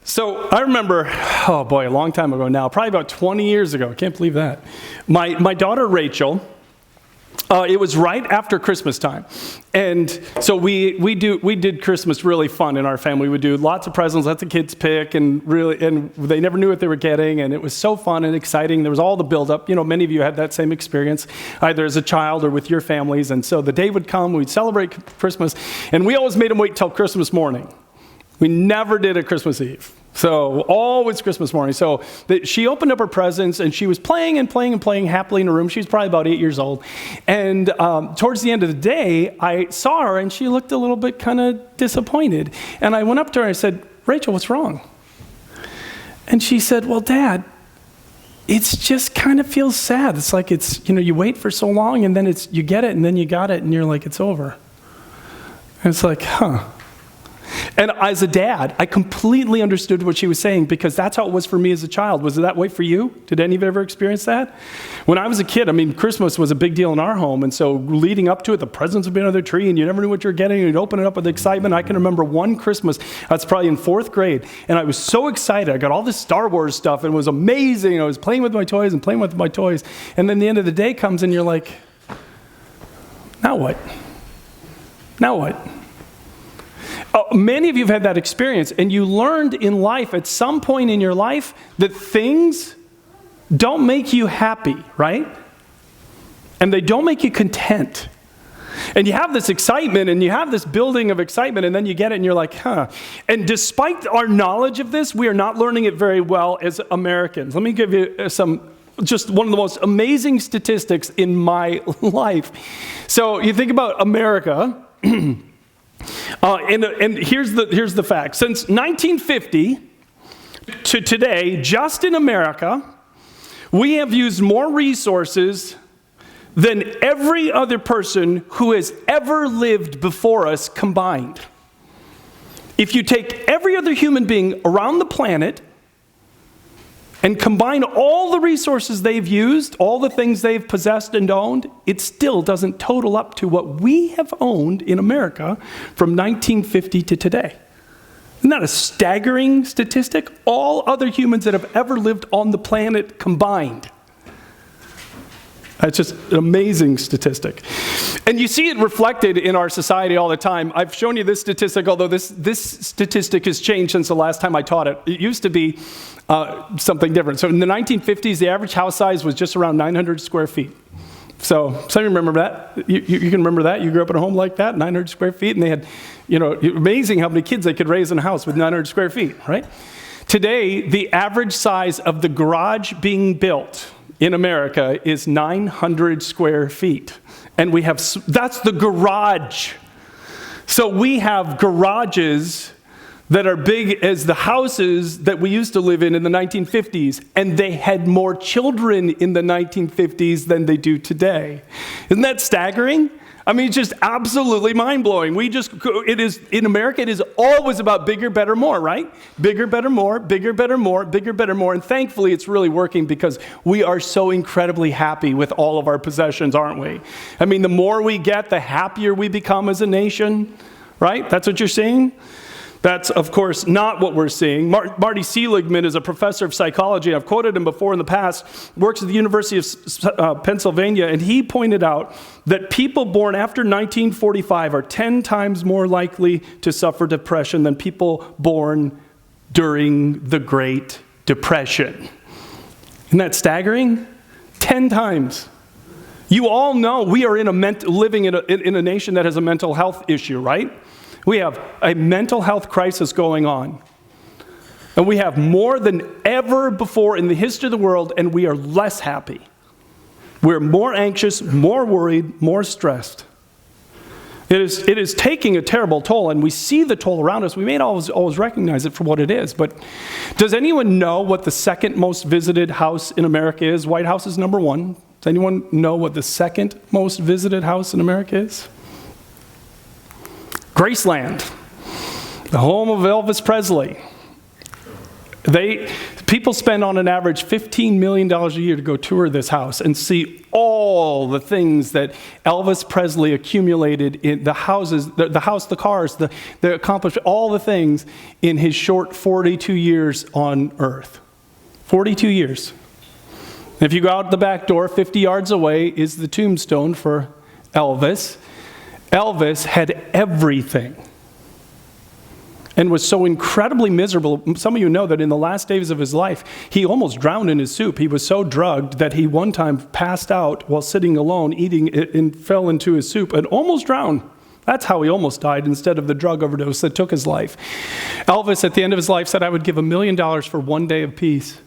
So I remember, oh boy, a long time ago now, probably about 20 years ago. I can't believe that. My daughter Rachel, it was right after Christmas time. And so we did Christmas really fun in our family. We would do lots of presents, let the kids pick, and they never knew what they were getting, and it was so fun and exciting. There was all the buildup. You know, many of you had that same experience, either as a child or with your families. And so the day would come, we'd celebrate Christmas, and we always made them wait till Christmas morning. We never did a Christmas Eve. So always Christmas morning. So she opened up her presents, and she was playing happily in her room. She was probably about 8 years old. And towards the end of the day, I saw her, and she looked a little bit kind of disappointed. And I went up to her and I said, "Rachel, what's wrong?" And she said, "Well, Dad, it's just kind of feels sad. It's like you wait for so long, and then you get it, and then you got it, and you're like, it's over." And it's like, huh. And as a dad, I completely understood what she was saying, because that's how it was for me as a child. Was it that way for you? Did any of you ever experience that? When I was a kid, Christmas was a big deal in our home, and so leading up to it, the presents would be under the tree, and you never knew what you were getting, and you'd open it up with excitement. I can remember one Christmas, that's probably in 4th grade, and I was so excited. I got all this Star Wars stuff, and it was amazing. I was playing with my toys, and then the end of the day comes, and you're like, now what? Now what? Many of you have had that experience, and you learned in life at some point in your life that things don't make you happy, right? And they don't make you content. And you have this excitement, and you have this building of excitement, and then you get it, and you're like, huh. And despite our knowledge of this, we are not learning it very well as Americans. Let me give you just one of the most amazing statistics in my life. So you think about America. And here's the fact. Since 1950 to today, just in America, we have used more resources than every other person who has ever lived before us combined. If you take every other human being around the planet and combine all the resources they've used, all the things they've possessed and owned, it still doesn't total up to what we have owned in America from 1950 to today. Isn't that a staggering statistic? All other humans that have ever lived on the planet combined. It's just an amazing statistic. And you see it reflected in our society all the time. I've shown you this statistic, although this statistic has changed since the last time I taught it. It used to be something different. So in the 1950s, the average house size was just around 900 square feet. So some of you remember that. You can remember that. You grew up in a home like that, 900 square feet, and they had, amazing how many kids they could raise in a house with 900 square feet, right? Today, the average size of the garage being built in America is 900 square feet. And that's the garage. So we have garages that are big as the houses that we used to live in the 1950s. And they had more children in the 1950s than they do today. Isn't that staggering? It's just absolutely mind-blowing. In America, it is always about bigger, better, more, right? Bigger, better, more, bigger, better, more, bigger, better, more. And thankfully, it's really working, because we are so incredibly happy with all of our possessions, aren't we? The more we get, the happier we become as a nation, right? That's what you're seeing? That's, of course, not what we're seeing. Marty Seligman is a professor of psychology. I've quoted him before in the past. Works at the University of Pennsylvania, and he pointed out that people born after 1945 are 10 times more likely to suffer depression than people born during the Great Depression. Isn't that staggering? 10 times. You all know we are living in a nation that has a mental health issue, right? We have a mental health crisis going on. And we have more than ever before in the history of the world, and we are less happy. We're more anxious, more worried, more stressed. It is taking a terrible toll, and we see the toll around us. We may not always recognize it for what it is, but does anyone know what the second most visited house in America is? White House is number 1. Does anyone know what the second most visited house in America is? Graceland, the home of Elvis Presley. People spend on an average $15 million a year to go tour this house and see all the things that Elvis Presley accumulated in the houses, the house, the cars, the accomplishment, all the things in his short 42 years on earth. 42 years. If you go out the back door, 50 yards away is the tombstone for Elvis. Elvis had everything and was so incredibly miserable. Some of you know that in the last days of his life, he almost drowned in his soup. He was so drugged that he one time passed out while sitting alone, eating it, and fell into his soup and almost drowned. That's how he almost died instead of the drug overdose that took his life. Elvis, at the end of his life, said, I would give $1 million for one day of peace.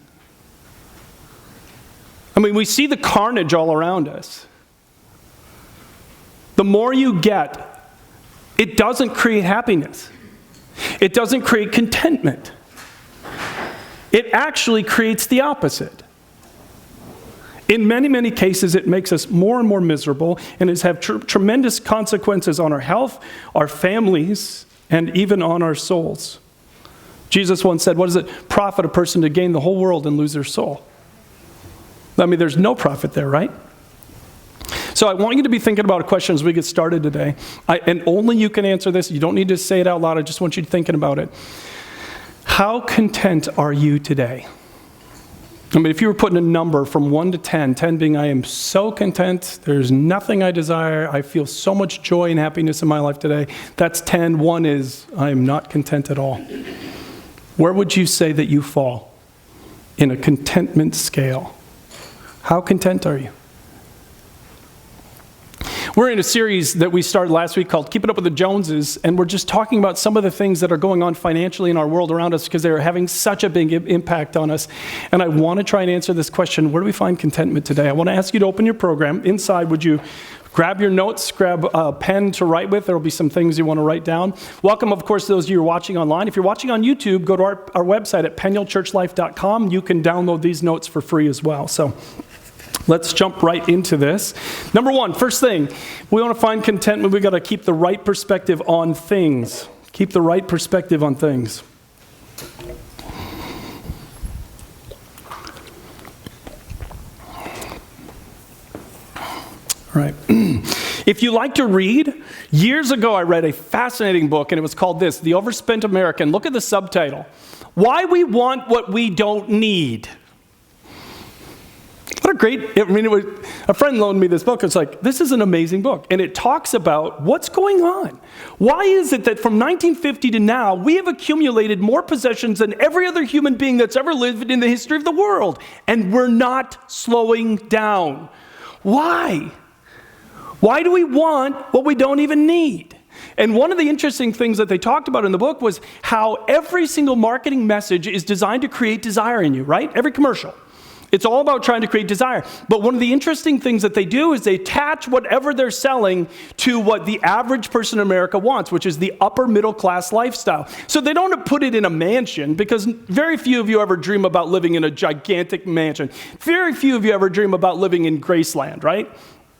I mean, we see the carnage all around us. The more you get, it doesn't create happiness. It doesn't create contentment. It actually creates the opposite. In many, many cases, it makes us more and more miserable and has had tremendous consequences on our health, our families, and even on our souls. Jesus once said, what does it profit a person to gain the whole world and lose their soul? I mean, there's no profit there, right? So I want you to be thinking about a question as we get started today. And only you can answer this. You don't need to say it out loud. I just want you thinking about it. How content are you today? I mean, if you were putting a number from 1 to 10, 10 being I am so content, there's nothing I desire, I feel so much joy and happiness in my life today, that's 10. 1 is I am not content at all. Where would you say that you fall in a contentment scale? How content are you? We're in a series that we started last week called Keeping Up with the Joneses, and we're just talking about some of the things that are going on financially in our world around us because they are having such a big impact on us. And I want to try and answer this question, where do we find contentment today? I want to ask you to open your program. Inside, would you grab your notes, grab a pen to write with. There will be some things you want to write down. Welcome, of course, those of you who are watching online. If you're watching on YouTube, go to our website at penuelchurchlife.com. You can download these notes for free as well. So let's jump right into this. Number one, first thing, we want to find contentment. We've got to keep the right perspective on things. Keep the right perspective on things. All right. If you like to read, years ago I read a fascinating book, and it was called this, The Overspent American. Look at the subtitle. Why We Want What We Don't Need. What a great, a friend loaned me this book. It's like, this is an amazing book. And it talks about what's going on. Why is it that from 1950 to now, we have accumulated more possessions than every other human being that's ever lived in the history of the world? And we're not slowing down. Why? Why do we want what we don't even need? And one of the interesting things that they talked about in the book was how every single marketing message is designed to create desire in you, right? Every commercial. It's all about trying to create desire. But one of the interesting things that they do is they attach whatever they're selling to what the average person in America wants, which is the upper middle class lifestyle. So they don't put it in a mansion, because very few of you ever dream about living in a gigantic mansion. Very few of you ever dream about living in Graceland, right?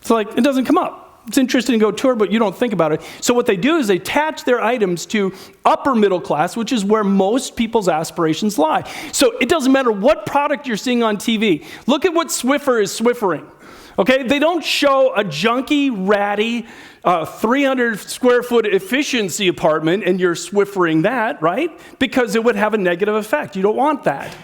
It's like, it doesn't come up. It's interesting to go tour, but you don't think about it. So what they do is they attach their items to upper middle class, which is where most people's aspirations lie. So it doesn't matter what product you're seeing on TV. Look at what Swiffer is Swiffering. Okay, they don't show a junky, ratty, 300 square foot efficiency apartment and you're Swiffering that, right? Because it would have a negative effect. You don't want that.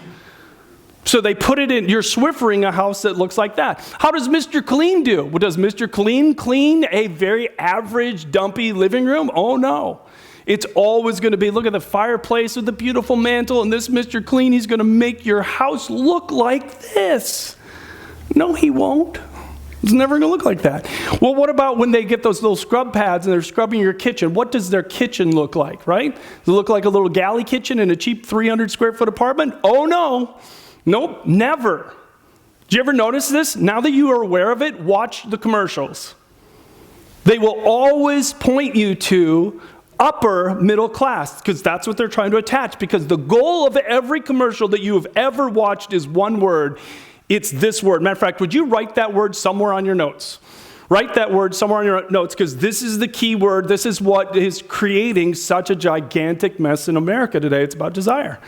So they put it in, you're Swiffering a house that looks like that. How does Mr. Clean do? Well, does Mr. Clean clean a very average, dumpy living room? Oh, no. It's always going to be, look at the fireplace with the beautiful mantle, and this Mr. Clean, he's going to make your house look like this. No, he won't. It's never going to look like that. Well, what about when they get those little scrub pads and they're scrubbing your kitchen? What does their kitchen look like, right? Does it look like a little galley kitchen in a cheap 300 square foot apartment? Oh, no. Nope, never. Do you ever notice this? Now that you are aware of it, watch the commercials. They will always point you to upper middle class, because that's what they're trying to attach, because the goal of every commercial that you have ever watched is one word. It's this word. Matter of fact, would you write that word somewhere on your notes? Write that word somewhere on your notes, because this is the key word. This is what is creating such a gigantic mess in America today. It's about desire.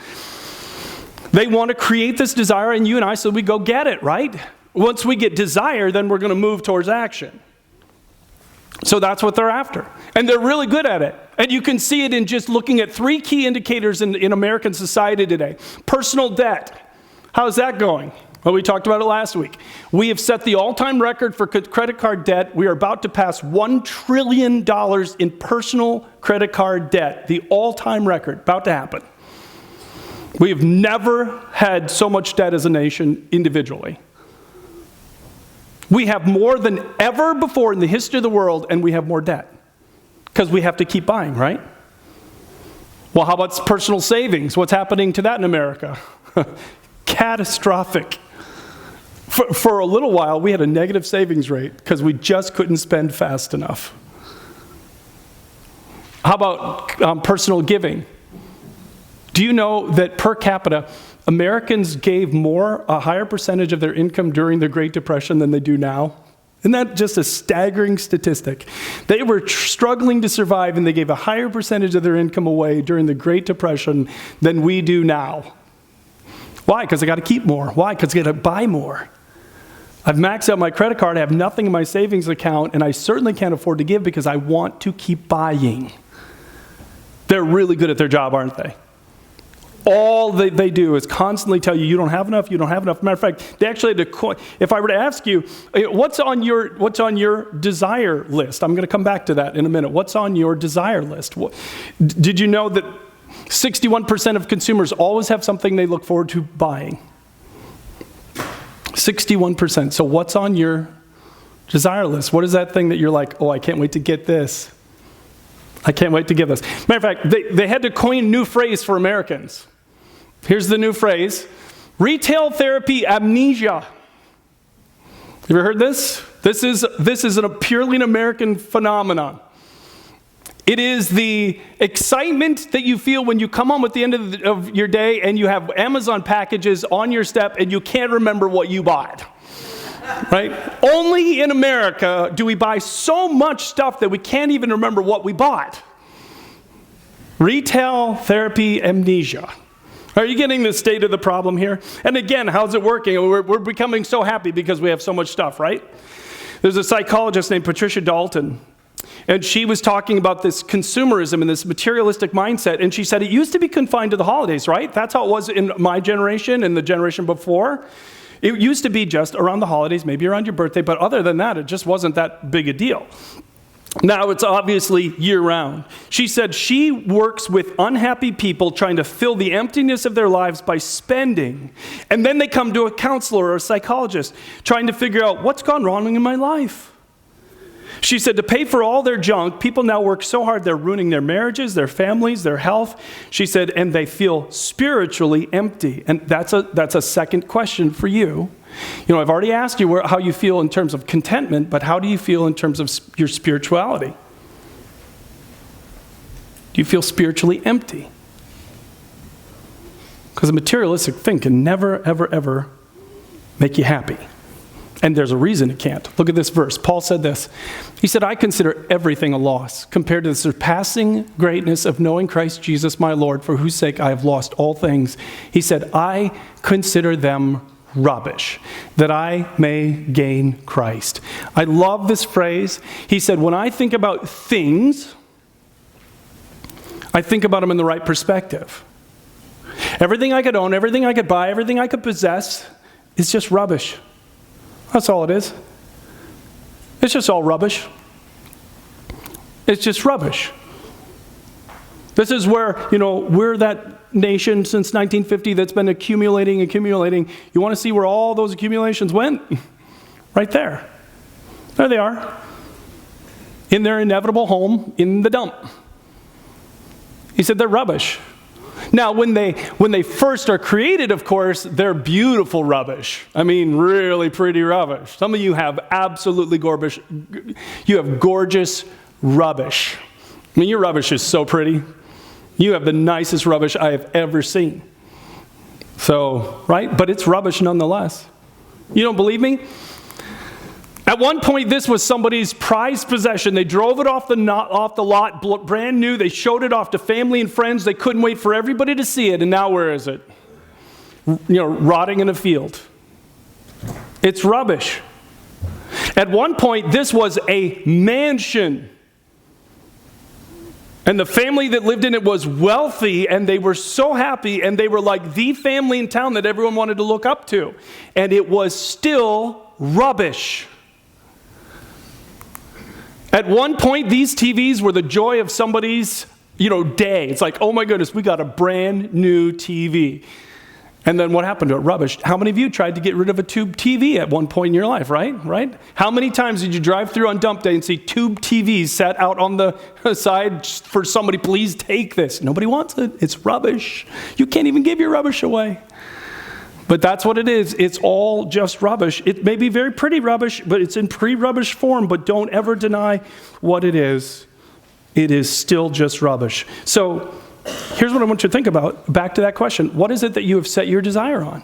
They want to create this desire in you and I so we go get it, right? Once we get desire, then we're going to move towards action. So that's what they're after. And they're really good at it. And you can see it in just looking at 3 key indicators in American society today. Personal debt. How's that going? Well, we talked about it last week. We have set the all-time record for credit card debt. We are about to pass $1 trillion in personal credit card debt. The all-time record, about to happen. We have never had so much debt as a nation individually. We have more than ever before in the history of the world, and we have more debt. Because we have to keep buying, right? Well, how about personal savings? What's happening to that in America? Catastrophic. For a little while, we had a negative savings rate because we just couldn't spend fast enough. How about personal giving? Do you know that per capita, Americans gave a higher percentage of their income during the Great Depression than they do now? Isn't that just a staggering statistic? They were struggling to survive, and they gave a higher percentage of their income away during the Great Depression than we do now. Why? Because I got to keep more. Why? Because I got to buy more. I've maxed out my credit card, I have nothing in my savings account, and I certainly can't afford to give because I want to keep buying. They're really good at their job, aren't they? All they do is constantly tell you, you don't have enough, you don't have enough. Matter of fact, they actually had to, if I were to ask you, what's on your desire list? I'm going to come back to that in a minute. What's on your desire list? Did you know that 61% of consumers always have something they look forward to buying? 61%. So what's on your desire list? What is that thing that you're like, oh, I can't wait to get this. I can't wait to get this. Matter of fact, they had to coin a new phrase for Americans. Here's the new phrase: retail therapy amnesia. You ever heard this? This is a purely an American phenomenon. It is the excitement that you feel when you come home at the end of your day and you have Amazon packages on your step and you can't remember what you bought. Right? Only in America do we buy so much stuff that we can't even remember what we bought. Retail therapy amnesia. Are you getting the state of the problem here? And again, how's it working? We're becoming so happy because we have so much stuff, right? There's a psychologist named Patricia Dalton, and she was talking about this consumerism and this materialistic mindset, and she said it used to be confined to the holidays, right? That's how it was in my generation and the generation before. It used to be just around the holidays, maybe around your birthday, but other than that, it just wasn't that big a deal. Now it's obviously year-round. She said she works with unhappy people trying to fill the emptiness of their lives by spending, and then they come to a counselor or a psychologist trying to figure out what's gone wrong in my life. She said to pay for all their junk, people now work so hard they're ruining their marriages, their families, their health. She said, and they feel spiritually empty. And that's a second question for you. You know, I've already asked you how you feel in terms of contentment, but how do you feel in terms of your spirituality? Do you feel spiritually empty? Because a materialistic thing can never, ever, ever make you happy. And there's a reason it can't. Look at this verse. Paul said this. He said, I consider everything a loss compared to the surpassing greatness of knowing Christ Jesus my Lord, for whose sake I have lost all things. He said, I consider them rubbish, that I may gain Christ. I love this phrase. He said, when I think about things, I think about them in the right perspective. Everything I could own, everything I could buy, everything I could possess is just rubbish. That's all it is. It's just all rubbish. It's just rubbish. This is where, we're that nation since 1950 that's been accumulating. You want to see where all those accumulations went? Right there. There they are. In their inevitable home in the dump. He said they're rubbish. Now, when they first are created, of course, they're beautiful rubbish. I mean, really pretty rubbish. Some of you have absolutely gorgeous rubbish. I mean, your rubbish is so pretty. You have the nicest rubbish I have ever seen. So, right? But it's rubbish nonetheless. You don't believe me? At one point, this was somebody's prized possession. They drove it off the lot, brand new. They showed it off to family and friends. They couldn't wait for everybody to see it. And now where is it? rotting in a field. It's rubbish. At one point, this was a mansion. And the family that lived in it was wealthy, and they were so happy, and they were like the family in town that everyone wanted to look up to. And it was still rubbish. At one point, these TVs were the joy of somebody's, day. It's like, oh my goodness, we got a brand new TV. And then what happened to it? Rubbish. How many of you tried to get rid of a tube TV at one point in your life, right? How many times did you drive through on dump day and see tube TVs set out on the side for somebody, please take this? Nobody wants it. It's rubbish. You can't even give your rubbish away. But that's what it is. It's all just rubbish. It may be very pretty rubbish, but it's in pre-rubbish form, but don't ever deny what it is. It is still just rubbish. So here's what I want you to think about. Back to that question. What is it that you have set your desire on?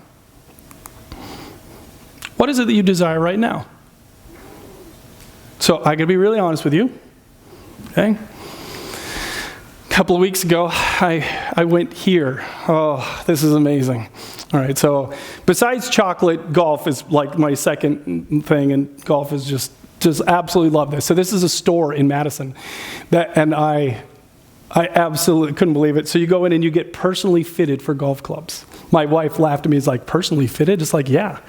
What is it that you desire right now? So I got to be really honest with you. Okay? A couple of weeks ago, I went here. Oh, this is amazing. All right, so besides chocolate, golf is like my second thing, and golf is just absolutely love this. So this is a store in Madison, and I absolutely couldn't believe it. So you go in and you get personally fitted for golf clubs. My wife laughed at me. It's like, personally fitted? It's like, yeah.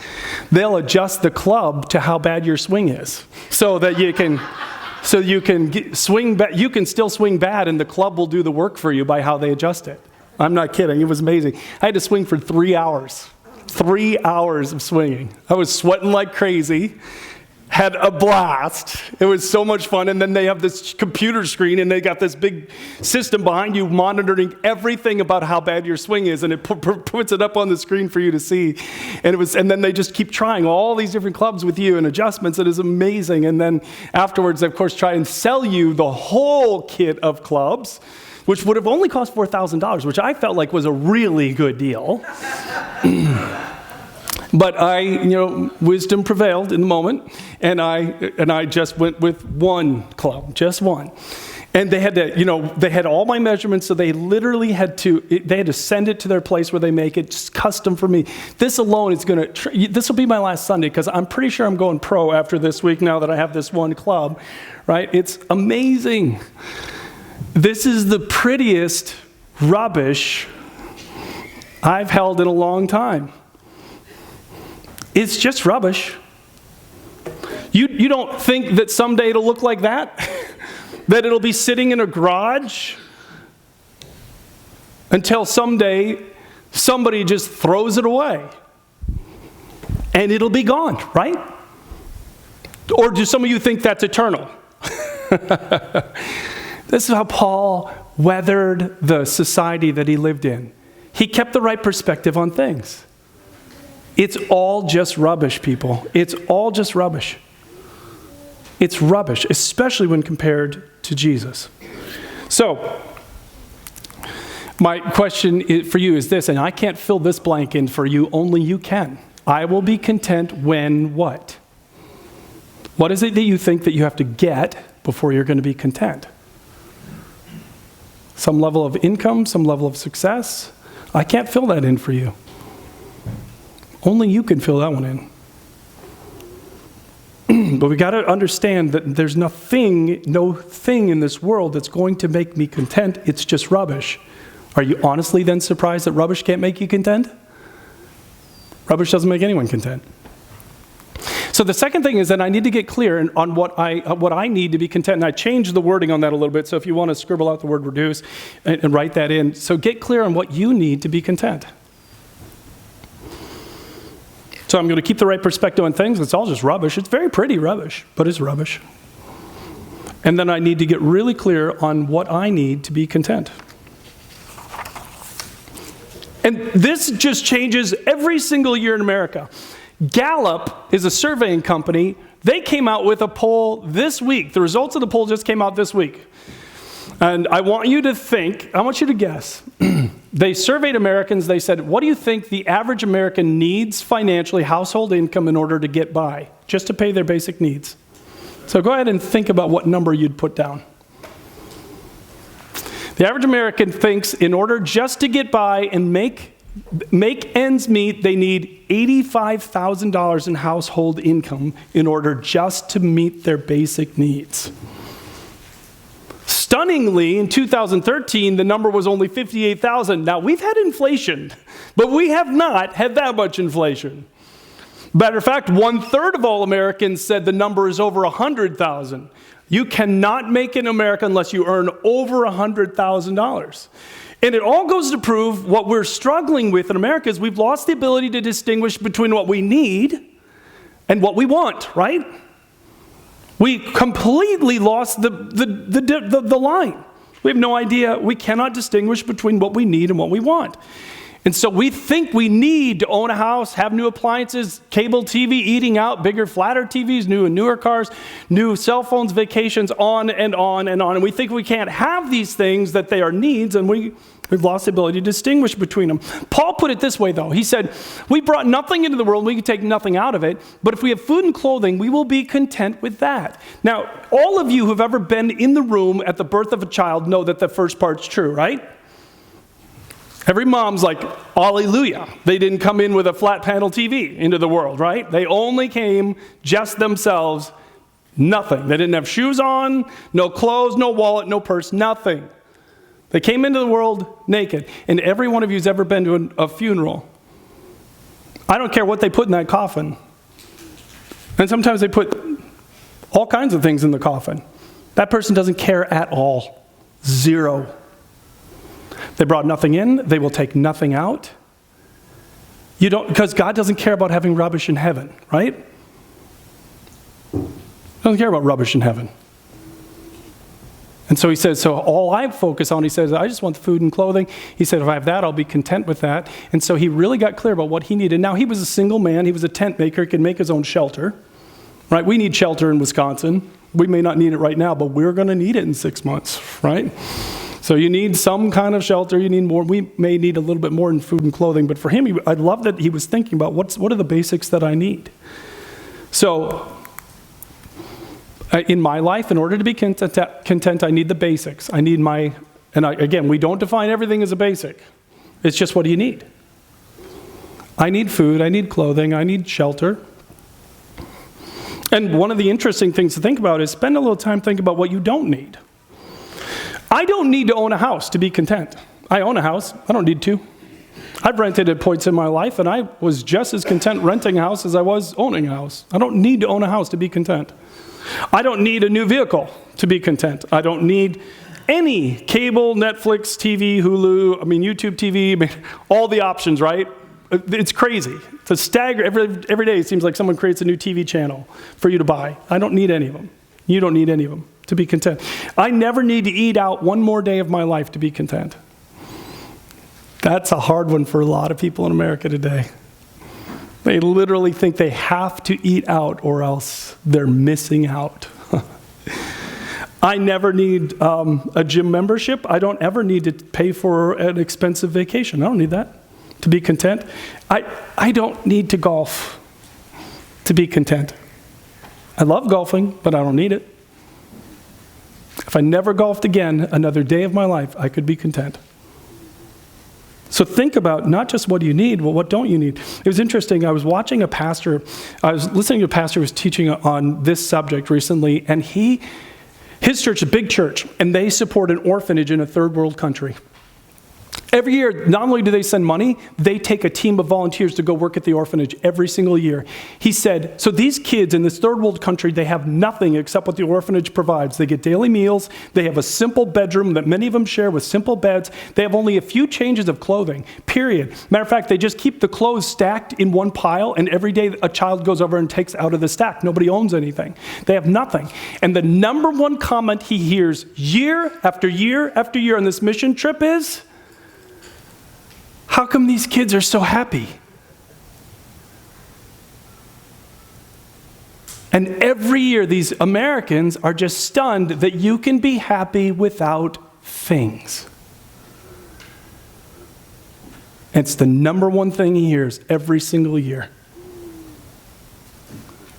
They'll adjust the club to how bad your swing is, so that you can swing. You can still swing bad, and the club will do the work for you by how they adjust it. I'm not kidding. It was amazing. I had to swing for 3 hours. 3 hours of swinging. I was sweating like crazy. Had a blast. It was so much fun. And then they have this computer screen, and they got this big system behind you monitoring everything about how bad your swing is, and it puts it up on the screen for you to see. And then they just keep trying all these different clubs with you and adjustments. It is amazing. And then afterwards, they, of course, try and sell you the whole kit of clubs, which would have only cost $4,000, which I felt like was a really good deal. But wisdom prevailed in the moment, and I just went with one club, just one. And they had to, they had all my measurements, so they literally had to send it to their place where they make it, just custom for me. This alone is this will be my last Sunday, because I'm pretty sure I'm going pro after this week now that I have this one club, right? It's amazing. This is the prettiest rubbish I've held in a long time. It's just rubbish. You don't think that someday it'll look like that? That it'll be sitting in a garage? Until someday somebody just throws it away. And it'll be gone, right? Or do some of you think that's eternal? This is how Paul weathered the society that he lived in. He kept the right perspective on things. It's all just rubbish, people. It's all just rubbish. It's rubbish, especially when compared to Jesus. So, my question for you is this, and I can't fill this blank in for you, only you can. I will be content when what? What is it that you think that you have to get before you're going to be content? Some level of income, some level of success? I can't fill that in for you. Only you can fill that one in. But we got to understand that there's no thing in this world that's going to make me content. It's just rubbish. Are you honestly then surprised that rubbish can't make you content? Rubbish doesn't make anyone content. So the second thing is that I need to get clear on what I need to be content. And I changed the wording on that a little bit. So if you want to scribble out the word reduce and write that in. So get clear on what you need to be content. So I'm going to keep the right perspective on things. It's all just rubbish. It's very pretty rubbish, but it's rubbish. And then I need to get really clear on what I need to be content. And this just changes every single year in America. Gallup is a surveying company. They came out with a poll this week. The results of the poll just came out this week. And I want you to guess. They surveyed Americans. They said, what do you think the average American needs financially, household income, in order to get by, just to pay their basic needs? So go ahead and think about what number you'd put down. The average American thinks in order just to get by and make make ends meet, they need $85,000 in household income in order just to meet their basic needs. Stunningly, in 2013, the number was only 58,000. Now, we've had inflation, but we have not had that much inflation. Matter of fact, 1/3 of all Americans said the number is over 100,000. You cannot make it in America unless you earn over $100,000. And it all goes to prove what we're struggling with in America is we've lost the ability to distinguish between what we need and what we want, right? We completely lost the line. We have no idea. We cannot distinguish between what we need and what we want. And so we think we need to own a house, have new appliances, cable TV, eating out, bigger, flatter TVs, new and newer cars, new cell phones, vacations, on and on and on. And we think we can't have these things, that they are needs, and we've lost the ability to distinguish between them. Paul put it this way, though. He said, we brought nothing into the world, we can take nothing out of it, but if we have food and clothing, we will be content with that. Now, all of you who've ever been in the room at the birth of a child know that the first part's true, right? Every mom's like, hallelujah. They didn't come in with a flat panel TV into the world, right? They only came just themselves, nothing. They didn't have shoes on, no clothes, no wallet, no purse, nothing. They came into the world naked. And every one of you who's ever been to a funeral, I don't care what they put in that coffin. And sometimes they put all kinds of things in the coffin. That person doesn't care at all. Zero. They brought nothing in, they will take nothing out. Because God doesn't care about having rubbish in heaven, right? Doesn't care about rubbish in heaven. And so he says, so all I focus on, he says, I just want the food and clothing. He said, if I have that, I'll be content with that. And so he really got clear about what he needed. Now, he was a single man. He was a tent maker. He could make his own shelter, right? We need shelter in Wisconsin. We may not need it right now, but we're going to need it in 6 months, right? So you need some kind of shelter. You need more. We may need a little bit more in food and clothing. But for him, I love that he was thinking about what are the basics that I need. So in my life, in order to be content, I need the basics. I need again, we don't define everything as a basic. It's just, what do you need? I need food, I need clothing, I need shelter. And one of the interesting things to think about is spend a little time thinking about what you don't need. I don't need to own a house to be content. I own a house, I don't need to. I've rented at points in my life, and I was just as content renting a house as I was owning a house. I don't need to own a house to be content. I don't need a new vehicle to be content. I don't need any cable, Netflix, TV, Hulu, YouTube TV, all the options, right? It's crazy. It's a stagger. Every day it seems like someone creates a new TV channel for you to buy. I don't need any of them. You don't need any of them to be content. I never need to eat out one more day of my life to be content. That's a hard one for a lot of people in America today. They literally think they have to eat out or else they're missing out. I never need a gym membership. I don't ever need to pay for an expensive vacation. I don't need that to be content. I don't need to golf to be content. I love golfing, but I don't need it. If I never golfed again another day of my life, I could be content. So think about not just what do you need, but what don't you need. It was interesting. I was listening to a pastor who was teaching on this subject recently, and his church is a big church, and they support an orphanage in a third world country. Every year, not only do they send money, they take a team of volunteers to go work at the orphanage every single year. He said, so these kids in this third world country, they have nothing except what the orphanage provides. They get daily meals. They have a simple bedroom that many of them share with simple beds. They have only a few changes of clothing, period. Matter of fact, they just keep the clothes stacked in one pile, and every day a child goes over and takes out of the stack. Nobody owns anything. They have nothing. And the number one comment he hears year after year after year on this mission trip is, how come these kids are so happy? And every year, these Americans are just stunned that you can be happy without things. It's the number one thing he hears every single year.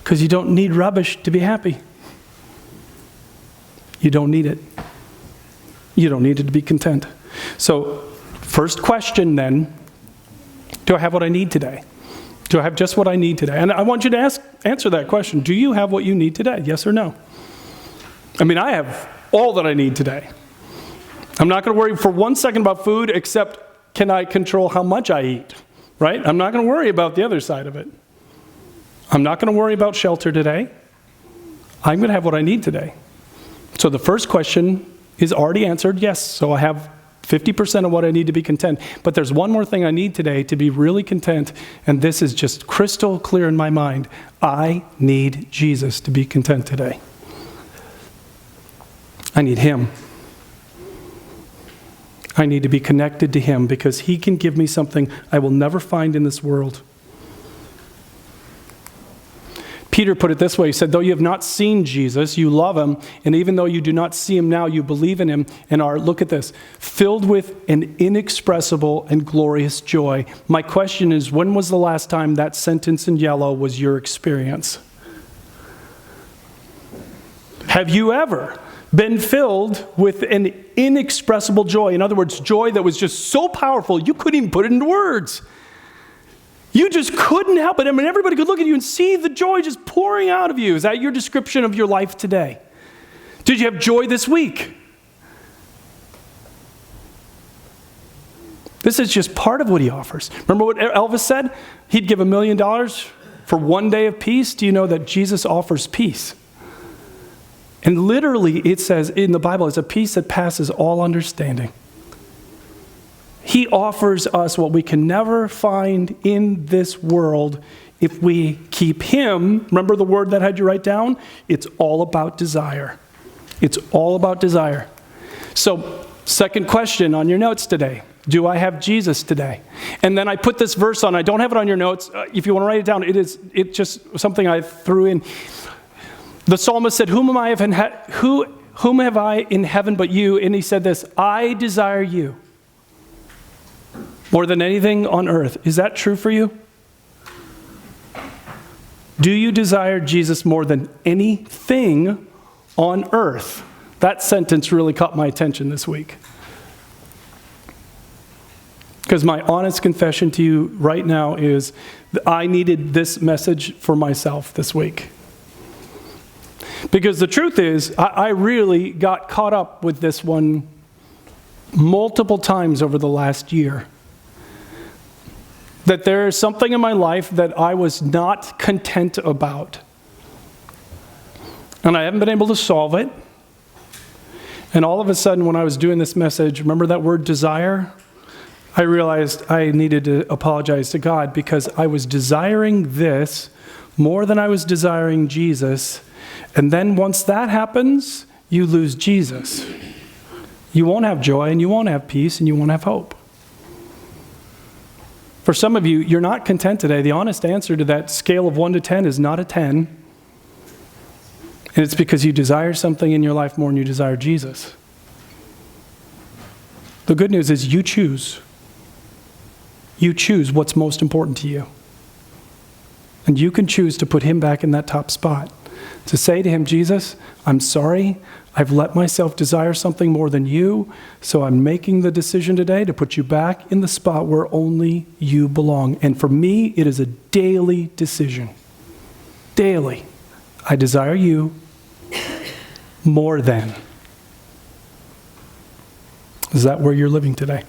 Because you don't need rubbish to be happy. You don't need it. You don't need it to be content. So, first question then, Do I have what I need today? Do I have just what I need today? And I want you to answer that question. Do you have what you need today? Yes or no? I mean, I have all that I need today. I'm not going to worry for 1 second about food, except can I control how much I eat, right? I'm not going to worry about the other side of it. I'm not going to worry about shelter today. I'm going to have what I need today. So the first question is already answered, yes. So I have 50% of what I need to be content. But there's one more thing I need today to be really content, and this is just crystal clear in my mind. I need Jesus to be content today. I need him. I need to be connected to him because he can give me something I will never find in this world. Peter put it this way. He said, though you have not seen Jesus, you love him. And even though you do not see him now, you believe in him and are, look at this, filled with an inexpressible and glorious joy. My question is, when was the last time that sentence in yellow was your experience? Have you ever been filled with an inexpressible joy? In other words, joy that was just so powerful, you couldn't even put it into words. You just couldn't help it. I mean, everybody could look at you and see the joy just pouring out of you. Is that your description of your life today? Did you have joy this week? This is just part of what he offers. Remember what Elvis said? He'd give $1 million for 1 day of peace. Do you know that Jesus offers peace? And literally it says in the Bible, it's a peace that passes all understanding. He offers us what we can never find in this world if we keep him. Remember the word that I had you write down? It's all about desire. It's all about desire. So, second question on your notes today. Do I have Jesus today? And then I put this verse on. I don't have it on your notes. If you want to write it down, it's just something I threw in. The psalmist said, whom have I in heaven but you? And he said this, I desire you more than anything on earth. Is that true for you? Do you desire Jesus more than anything on earth? That sentence really caught my attention this week. Because my honest confession to you right now is that I needed this message for myself this week. Because the truth is, I really got caught up with this one multiple times over the last year. That there is something in my life that I was not content about. And I haven't been able to solve it. And all of a sudden, when I was doing this message, remember that word desire? I realized I needed to apologize to God because I was desiring this more than I was desiring Jesus. And then once that happens, you lose Jesus. You won't have joy, and you won't have peace, and you won't have hope. For some of you, you're not content today. The honest answer to that scale of 1 to 10 is not a 10. And it's because you desire something in your life more than you desire Jesus. The good news is you choose. You choose what's most important to you. And you can choose to put him back in that top spot. To say to him, Jesus, I'm sorry. I've let myself desire something more than you, so I'm making the decision today to put you back in the spot where only you belong. And for me, it is a daily decision. Daily. I desire you more than. Is that where you're living today?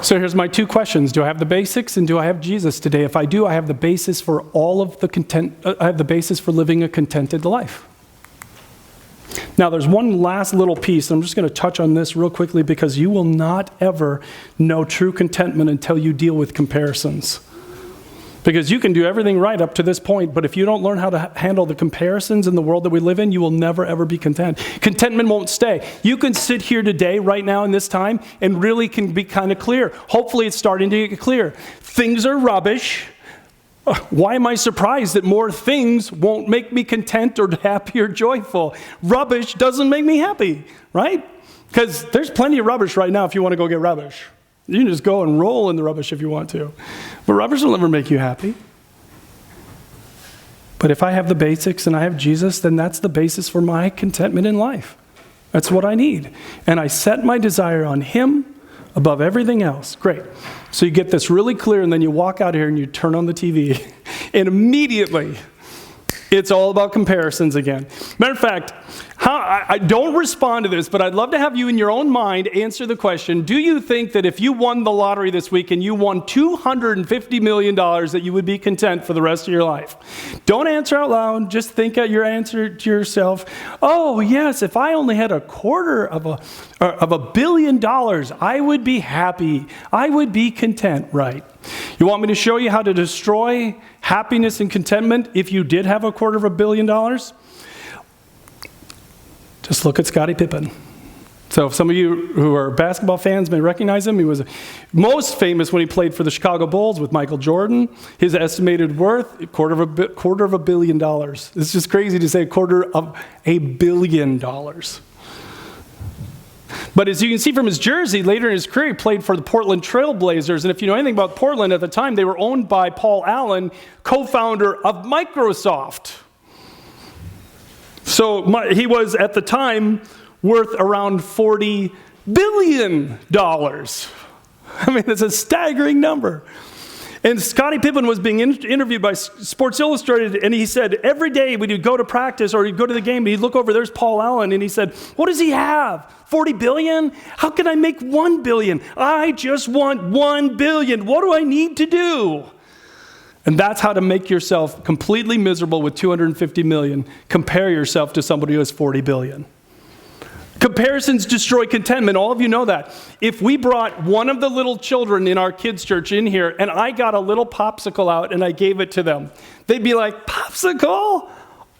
So here's my two questions. Do I have the basics and do I have Jesus today? If I do, I have the basis for all of the I have the basis for living a contented life. Now, there's one last little piece. I'm just going to touch on this real quickly because you will not ever know true contentment until you deal with comparisons. Because you can do everything right up to this point, but if you don't learn how to handle the comparisons in the world that we live in, you will never, ever be content. Contentment won't stay. You can sit here today, right now in this time, and really can be kind of clear. Hopefully it's starting to get clear. Things are rubbish. Why am I surprised that more things won't make me content or happy or joyful? Rubbish doesn't make me happy, right? Because there's plenty of rubbish right now if you want to go get rubbish. You can just go and roll in the rubbish if you want to. But rubbish will never make you happy. But if I have the basics and I have Jesus, then that's the basis for my contentment in life. That's what I need. And I set my desire on him. above everything else. Great. So you get this really clear, and then you walk out here and you turn on the TV, and immediately it's all about comparisons again. Matter of fact, I don't respond to this, but I'd love to have you in your own mind answer the question, do you think that if you won the lottery this week and you won $250 million that you would be content for the rest of your life? Don't answer out loud. Just think out your answer to yourself. Oh, yes, if I only had $250 million, I would be happy. I would be content, right? You want me to show you how to destroy happiness and contentment if you did have $250 million? Just look at Scottie Pippen. So some of you who are basketball fans may recognize him. He was most famous when he played for the Chicago Bulls with Michael Jordan. His estimated worth, $250 million. It's just crazy to say $250 million. But as you can see from his jersey, later in his career, he played for the Portland Trail Blazers. And if you know anything about Portland at the time, they were owned by Paul Allen, co-founder of Microsoft. So he was, at the time, worth around $40 billion. I mean, that's a staggering number. And Scottie Pippen was being interviewed by Sports Illustrated, and he said every day when he'd go to practice or he'd go to the game, and he'd look over, there's Paul Allen, and he said, what does he have? 40 billion? How can I make 1 billion? I just want 1 billion. What do I need to do? And that's how to make yourself completely miserable with 250 million. Compare yourself to somebody who has 40 billion. Comparisons destroy contentment. All of you know that. If we brought one of the little children in our kids' church in here, and I got a little popsicle out and I gave it to them, they'd be like, popsicle?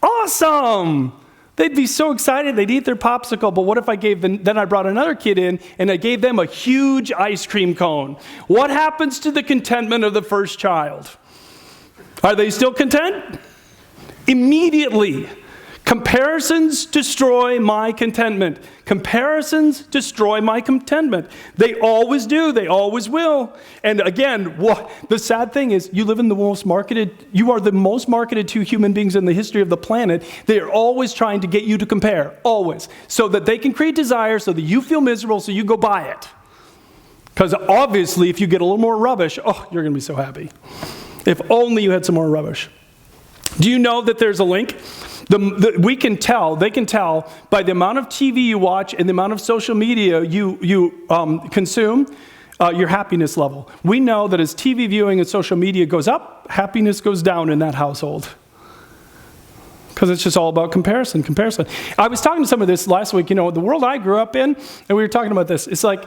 Awesome! They'd be so excited, they'd eat their popsicle, but what if I gave them, then I brought another kid in and I gave them a huge ice cream cone? What happens to the contentment of the first child? Are they still content? Immediately. Comparisons destroy my contentment. Comparisons destroy my contentment. They always do. They always will. And again, the sad thing is you are the most marketed to human beings in the history of the planet. They are always trying to get you to compare. Always. So that they can create desire so that you feel miserable so you go buy it. Because obviously if you get a little more rubbish, oh, you're going to be so happy. If only you had some more rubbish. Do you know that there's a link? They can tell by the amount of TV you watch and the amount of social media you consume, your happiness level. We know that as TV viewing and social media goes up, happiness goes down in that household. Because it's just all about comparison. I was talking to some of this last week, the world I grew up in, and we were talking about this. It's like,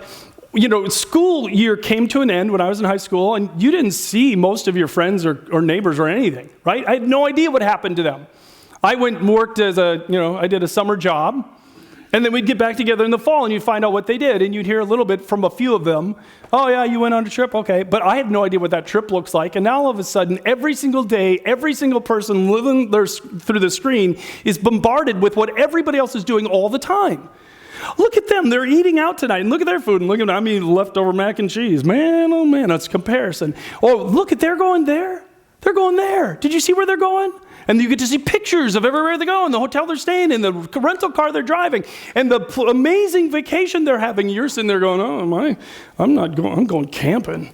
school year came to an end when I was in high school, and you didn't see most of your friends or neighbors or anything, right? I had no idea what happened to them. I went and worked as I did a summer job, and then we'd get back together in the fall, and you'd find out what they did, and you'd hear a little bit from a few of them. Oh, yeah, you went on a trip? Okay. But I had no idea what that trip looks like, and now all of a sudden, every single day, every single person living through the screen is bombarded with what everybody else is doing all the time. Look at them. They're eating out tonight. And look at their food. And look at leftover mac and cheese. Man, oh man, that's comparison. Oh, look at, they're going there. They're going there. Did you see where they're going? And you get to see pictures of everywhere they go, and the hotel they're staying in, the rental car they're driving, and the amazing vacation they're having. You're sitting there going, oh, I'm going camping.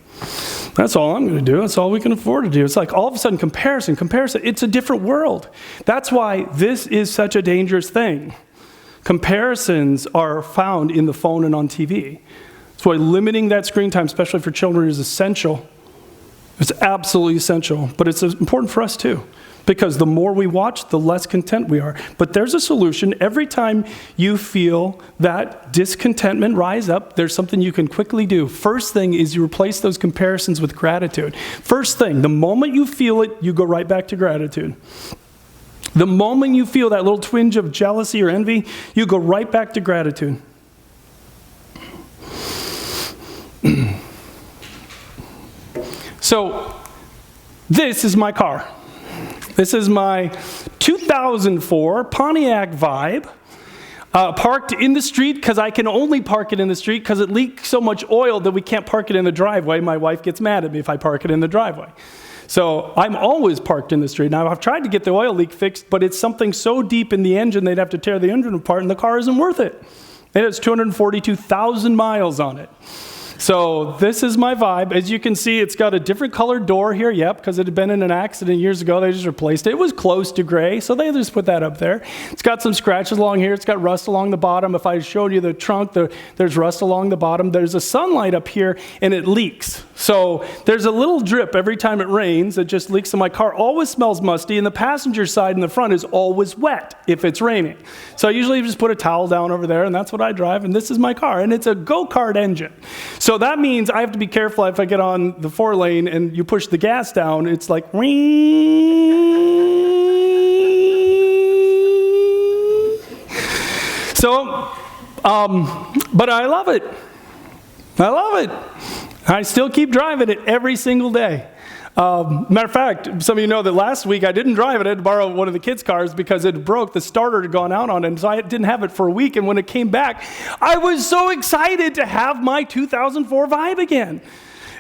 That's all I'm going to do. That's all we can afford to do. It's like all of a sudden comparison. It's a different world. That's why this is such a dangerous thing. Comparisons are found in the phone and on TV. That's why limiting that screen time, especially for children, is essential. It's absolutely essential, but it's important for us too, because the more we watch, the less content we are. But there's a solution. Every time you feel that discontentment rise up, there's something you can quickly do. First thing is you replace those comparisons with gratitude. First thing, the moment you feel it, you go right back to gratitude. The moment you feel that little twinge of jealousy or envy, you go right back to gratitude. So, this is my car. This is my 2004 Pontiac Vibe, parked in the street because I can only park it in the street because it leaks so much oil that we can't park it in the driveway. My wife gets mad at me if I park it in the driveway. So I'm always parked in the street. Now, I've tried to get the oil leak fixed, but it's something so deep in the engine, they'd have to tear the engine apart, and the car isn't worth it. It has 242,000 miles on it. So this is my vibe. As you can see, it's got a different colored door here. Yep, because it had been in an accident years ago. They just replaced it. It was close to gray, so they just put that up there. It's got some scratches along here. It's got rust along the bottom. If I showed you the trunk, there's rust along the bottom. There's a sunlight up here, and it leaks. So there's a little drip every time it rains. It just leaks, and my car always smells musty, and the passenger side in the front is always wet if it's raining. So I usually just put a towel down over there, and that's what I drive, and this is my car, and it's a go-kart engine. So that means I have to be careful if I get on the 4-lane and you push the gas down, it's like, so, but I love it. I love it. I still keep driving it every single day. Matter of fact, some of you know that last week I didn't drive it. I had to borrow one of the kids' cars because it broke. The starter had gone out on it, and so I didn't have it for a week. And when it came back, I was so excited to have my 2004 Vibe again.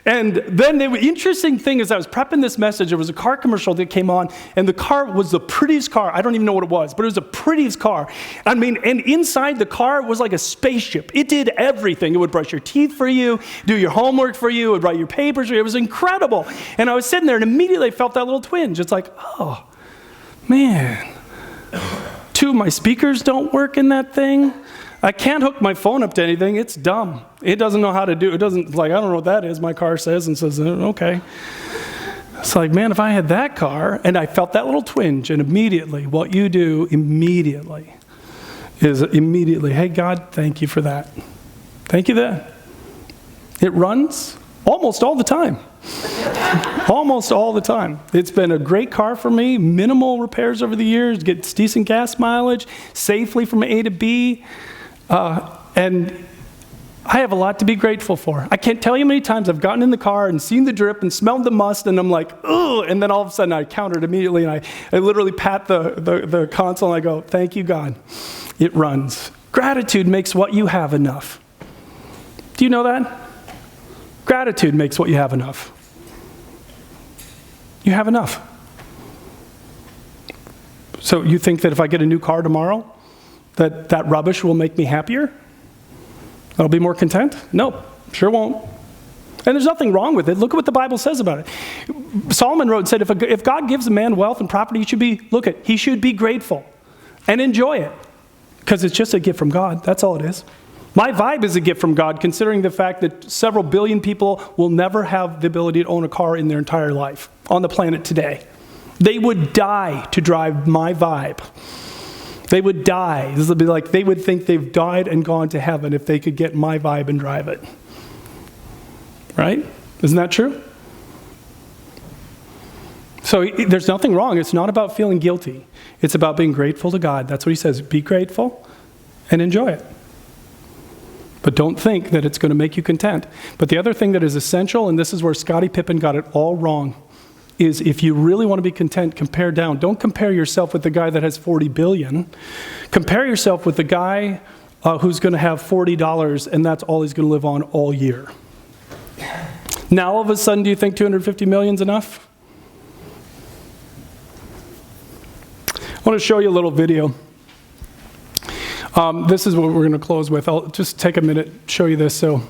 And then the interesting thing is I was prepping this message. There was a car commercial that came on, and the car was the prettiest car. I don't even know what it was, but it was the prettiest car. I mean, and inside the car was like a spaceship. It did everything. It would brush your teeth for you, do your homework for you, it would write your papers for you. It was incredible. And I was sitting there and immediately I felt that little twinge. It's like, oh, man, 2 of my speakers don't work in that thing. I can't hook my phone up to anything. It's dumb. It doesn't know how to do it. It doesn't, like, I don't know what that is. My car says and says, okay. It's like, man, if I had that car, and I felt that little twinge, and immediately, what you do immediately is immediately, hey, God, thank you for that. Thank you that. It runs almost all the time. Almost all the time. It's been a great car for me. Minimal repairs over the years. Gets decent gas mileage. Safely from A to B. And I have a lot to be grateful for. I can't tell you how many times I've gotten in the car and seen the drip and smelled the must, and I'm like, ugh, and then all of a sudden I countered immediately, and I literally pat the console and I go, thank you, God. It runs. Gratitude makes what you have enough. Do you know that? Gratitude makes what you have enough. You have enough. So you think that if I get a new car tomorrow, that rubbish will make me happier? I'll be more content? No, sure won't. And there's nothing wrong with it. Look at what the Bible says about it. Solomon wrote and said, if God gives a man wealth and property, he should be grateful and enjoy it, because it's just a gift from God. That's all it is. My vibe is a gift from God, considering the fact that several billion people will never have the ability to own a car in their entire life on the planet today. They would die to drive my vibe. They would die. This would be like they would think they've died and gone to heaven if they could get my vibe and drive it. Right? Isn't that true? So there's nothing wrong. It's not about feeling guilty. It's about being grateful to God. That's what he says. Be grateful and enjoy it. But don't think that it's going to make you content. But the other thing that is essential, and this is where Scottie Pippen got it all wrong, is if you really want to be content, compare down. Don't compare yourself with the guy that has 40 billion. Compare yourself with the guy who's going to have $40 and that's all he's going to live on all year. Now all of a sudden, do you think 250 million is enough? I want to show you a little video. This is what we're going to close with. I'll just take a minute, show you this. So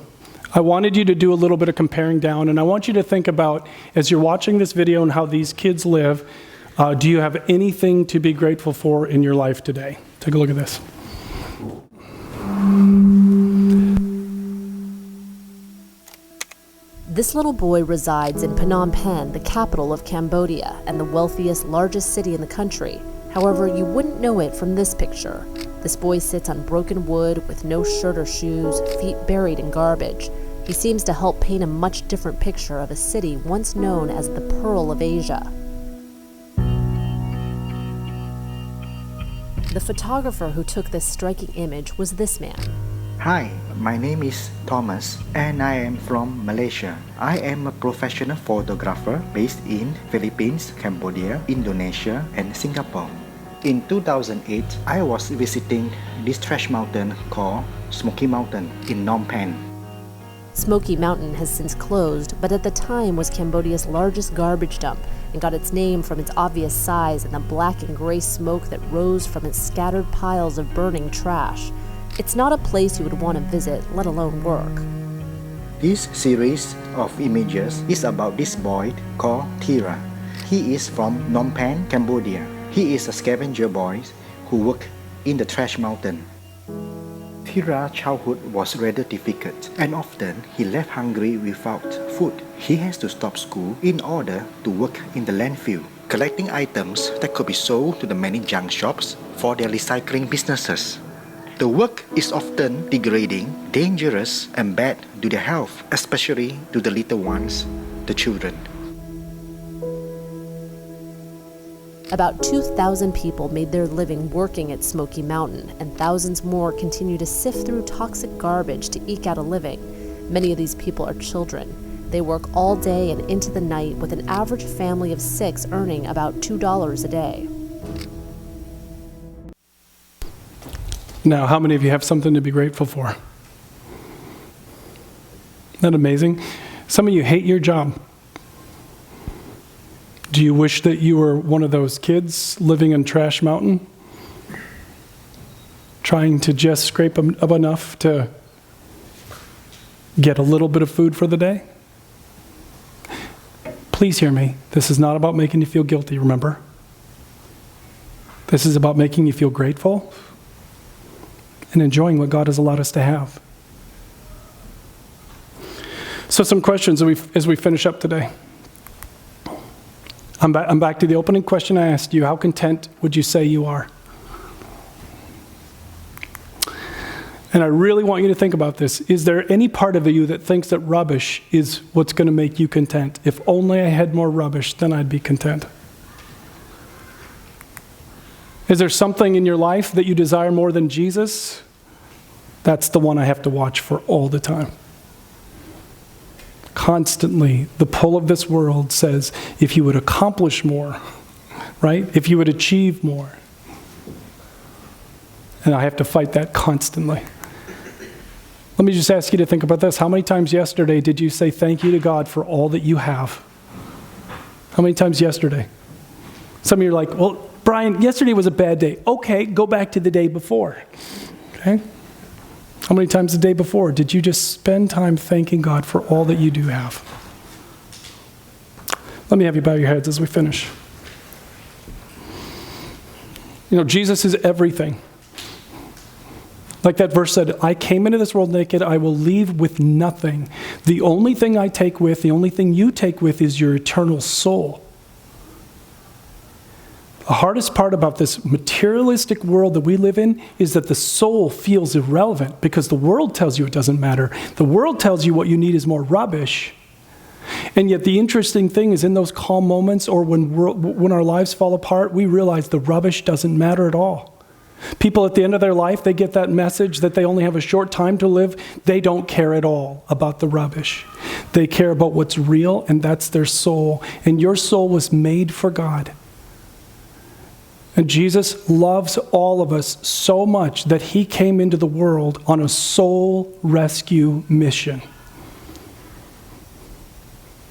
I wanted you to do a little bit of comparing down, and I want you to think about, as you're watching this video and how these kids live, do you have anything to be grateful for in your life today? Take a look at this. This little boy resides in Phnom Penh, the capital of Cambodia, and the wealthiest, largest city in the country. However, you wouldn't know it from this picture. This boy sits on broken wood with no shirt or shoes, feet buried in garbage. He seems to help paint a much different picture of a city once known as the Pearl of Asia. The photographer who took this striking image was this man. Hi, my name is Thomas and I am from Malaysia. I am a professional photographer based in Philippines, Cambodia, Indonesia, and Singapore. In 2008, I was visiting this trash mountain called Smoky Mountain in Phnom Penh. Smoky Mountain has since closed, but at the time was Cambodia's largest garbage dump and got its name from its obvious size and the black and gray smoke that rose from its scattered piles of burning trash. It's not a place you would want to visit, let alone work. This series of images is about this boy called Tira. He is from Phnom Penh, Cambodia. He is a scavenger boy who works in the trash mountain. Tira's childhood was rather difficult, and often he left hungry without food. He has to stop school in order to work in the landfill, collecting items that could be sold to the many junk shops for their recycling businesses. The work is often degrading, dangerous, and bad to their health, especially to the little ones, the children. About 2,000 people made their living working at Smoky Mountain, and thousands more continue to sift through toxic garbage to eke out a living. Many of these people are children. They work all day and into the night, with an average family of 6 earning about $2 a day. Now, how many of you have something to be grateful for? Isn't that amazing? Some of you hate your job. Do you wish that you were one of those kids living in Trash Mountain, trying to just scrape up enough to get a little bit of food for the day? Please hear me. This is not about making you feel guilty, remember? This is about making you feel grateful and enjoying what God has allowed us to have. So some questions as we finish up today. I'm back to the opening question I asked you. How content would you say you are? And I really want you to think about this. Is there any part of you that thinks that rubbish is what's going to make you content? If only I had more rubbish, then I'd be content. Is there something in your life that you desire more than Jesus? That's the one I have to watch for all the time. Constantly, the pull of this world says, if you would accomplish more, right? If you would achieve more. And I have to fight that constantly. Let me just ask you to think about this. How many times yesterday did you say thank you to God for all that you have? How many times yesterday? Some of you are like, well, Brian, yesterday was a bad day. Okay, go back to the day before. Okay? How many times the day before did you just spend time thanking God for all that you do have? Let me have you bow your heads as we finish. You know, Jesus is everything. Like that verse said, I came into this world naked, I will leave with nothing. The only thing I take with, the only thing you take with is your eternal soul. The hardest part about this materialistic world that we live in is that the soul feels irrelevant because the world tells you it doesn't matter. The world tells you what you need is more rubbish. And yet the interesting thing is in those calm moments or when our lives fall apart, we realize the rubbish doesn't matter at all. People at the end of their life, they get that message that they only have a short time to live. They don't care at all about the rubbish. They care about what's real, and that's their soul. And your soul was made for God. And Jesus loves all of us so much that he came into the world on a soul rescue mission.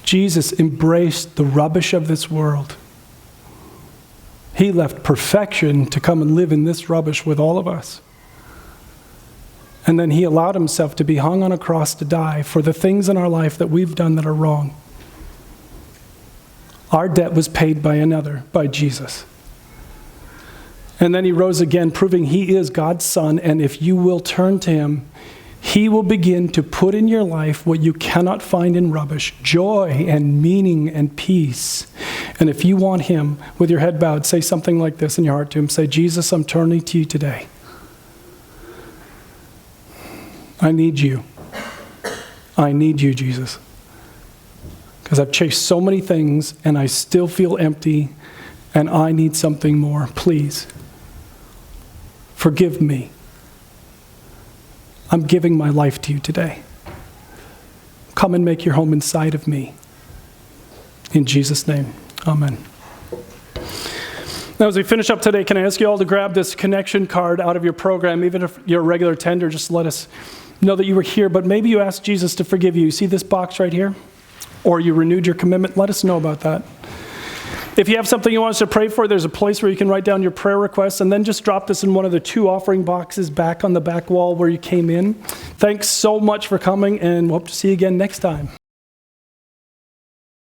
Jesus embraced the rubbish of this world. He left perfection to come and live in this rubbish with all of us. And then he allowed himself to be hung on a cross to die for the things in our life that we've done that are wrong. Our debt was paid by another, by Jesus. And then he rose again, proving he is God's Son, and if you will turn to him, he will begin to put in your life what you cannot find in rubbish, joy and meaning and peace. And if you want him, with your head bowed, say something like this in your heart to him. Say, Jesus, I'm turning to you today. I need you. I need you, Jesus. Because I've chased so many things and I still feel empty and I need something more. Please, forgive me. I'm giving my life to you today. Come and make your home inside of me. In Jesus' name, amen. Now, as we finish up today, can I ask you all to grab this connection card out of your program? Even if you're a regular tender, just let us know that you were here. But maybe you asked Jesus to forgive you. You see this box right here? Or you renewed your commitment? Let us know about that. If you have something you want us to pray for, there's a place where you can write down your prayer requests, and then just drop this in one of the 2 offering boxes back on the back wall where you came in. Thanks so much for coming, and we'll hope to see you again next time.